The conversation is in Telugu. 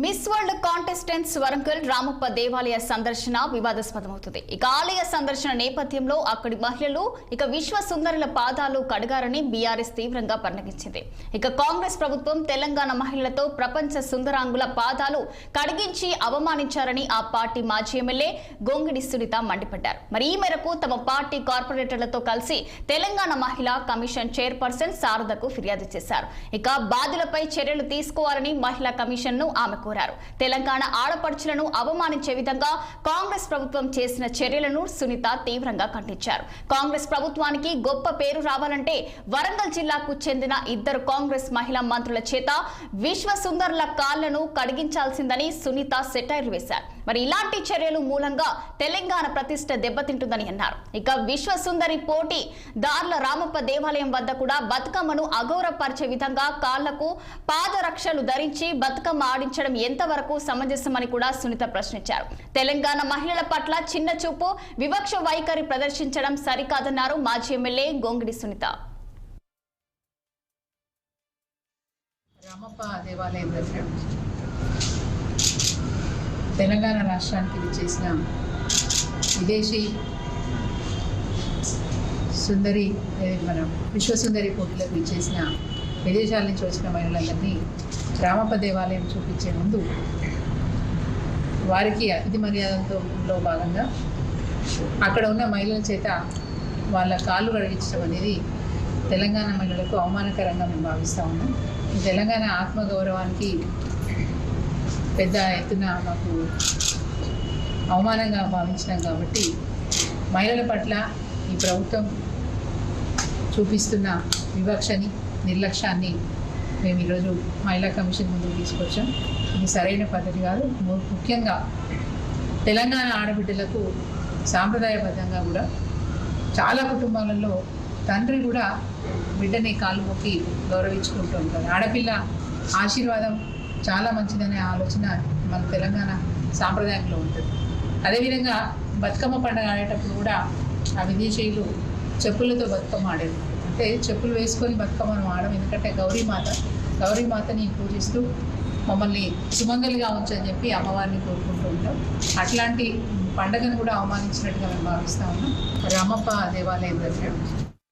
Miss world contestants Warangal Ramappa దేవాలయ సందర్శన వివాదాస్పదమవుతుంది. ఇక ఆలయ సందర్శన నేపథ్యంలో అక్కడి మహిళలు విశ్వ సుందరుల పాదాలు కడగారని బీఆర్ఎస్ తీవ్రంగా పరిగణించింది. ఇక కాంగ్రెస్ ప్రభుత్వం తెలంగాణ మహిళలతో ప్రపంచ సుందరాంగుల పాదాలు కడిగించి అవమానించారని ఆ పార్టీ మాజీ ఎమ్మెల్యే గొంగిడి సునీత మండిపడ్డారు. మరి ఈ మేరకు తమ పార్టీ కార్పొరేటర్లతో కలిసి తెలంగాణ మహిళా కమిషన్ చైర్పర్సన్ శారదకు ఫిర్యాదు చేశారు. ఇక బాధితులపై చర్యలు తీసుకోవాలని మహిళా కమిషన్ ను ఆమె కోరారు. తెలంగాణ ఆడపడుచులను అవమానించే విధంగా కాంగ్రెస్ ప్రభుత్వం చేసిన చర్యలను సునీత తీవ్రంగా ఖండించారు. కాంగ్రెస్ ప్రభుత్వానికి గొప్ప పేరు రావాలంటే వరంగల్ జిల్లాకు చెందిన 2 కాంగ్రెస్ మహిళా మంత్రుల చేత విశ్వ సుందరుల కాళ్లను కడిగించాల్సిందని సునీత సెటైర్లు వేశారు. మరి ఇలాంటి చర్యలు మూలంగా తెలంగాణ ప్రతిష్ట దెబ్బతింటుందని అన్నారు. ఇక విశ్వ సుందరి పోటీ దార్ల రామప్ప దేవాలయం వద్ద కూడా బతుకమ్మను అగౌరవపరిచే విధంగా కాళ్లకు పాదరక్షలు ధరించి బతుకమ్మ ఆడించడం ఎంతవరకు సమంజసమని కూడా సునీత ప్రశ్నించారు. తెలంగాణ మహిళల పట్ల చిన్న చూపు వివక్ష వైఖరి ప్రదర్శించడం సరికాదన్నారు మాజీ ఎమ్మెల్యే గొంగిడి సునీత. రామప్ప దేవాలయం దగ్గర తెలంగాణ రాష్ట్రానికి విచ్చేసిన విదేశీ సుందరి మనం విశ్వసుందరి పోటీలకు విచ్చేసిన విదేశాల నుంచి వచ్చిన మహిళలందరినీ రామప్ప దేవాలయం చూపించే ముందు వారికి అతిథి మర్యాదలో భాగంగా అక్కడ ఉన్న మహిళల చేత వాళ్ళ కాళ్ళు కడిగించడం అనేది తెలంగాణ మహిళలకు అవమానకరంగా మేము భావిస్తూ ఉన్నాం. ఈ తెలంగాణ ఆత్మగౌరవానికి పెద్ద ఎత్తున మాకు అవమానంగా భావించినాం. కాబట్టి మహిళల పట్ల ఈ ప్రభుత్వం చూపిస్తున్న వివక్షని నిర్లక్ష్యాన్ని మేము ఈరోజు మహిళా కమిషన్ ముందుకు తీసుకొచ్చాం. ఇది సరైన పద్ధతి కాదు. ముఖ్యంగా తెలంగాణ ఆడబిడ్డలకు సాంప్రదాయబద్ధంగా కూడా చాలా కుటుంబాలలో తండ్రి కూడా బిడ్డని కాళ్ళు మొక్కి గౌరవించుకుంటూ ఉంటారు. ఆడపిల్ల ఆశీర్వాదం చాలా మంచిదనే ఆలోచన మన తెలంగాణ సాంప్రదాయంలో ఉంటుంది. అదేవిధంగా బతుకమ్మ పండుగ ఆడేటప్పుడు కూడా ఆ విదేశీయులు చెప్పులతో బతుకమ్మ ఆడేది. అంటే చెప్పులు వేసుకొని బతుకమ్మను ఆడడం, ఎందుకంటే గౌరీమాతని పూజిస్తూ మమ్మల్ని సుమంగలిగా ఉంచని చెప్పి అమ్మవారిని కోరుకుంటూ ఉంటాం. అట్లాంటి పండుగను కూడా అవమానించినట్టుగా మేము భావిస్తూ ఉన్నాం. రామప్ప దేవాలయం దగ్గర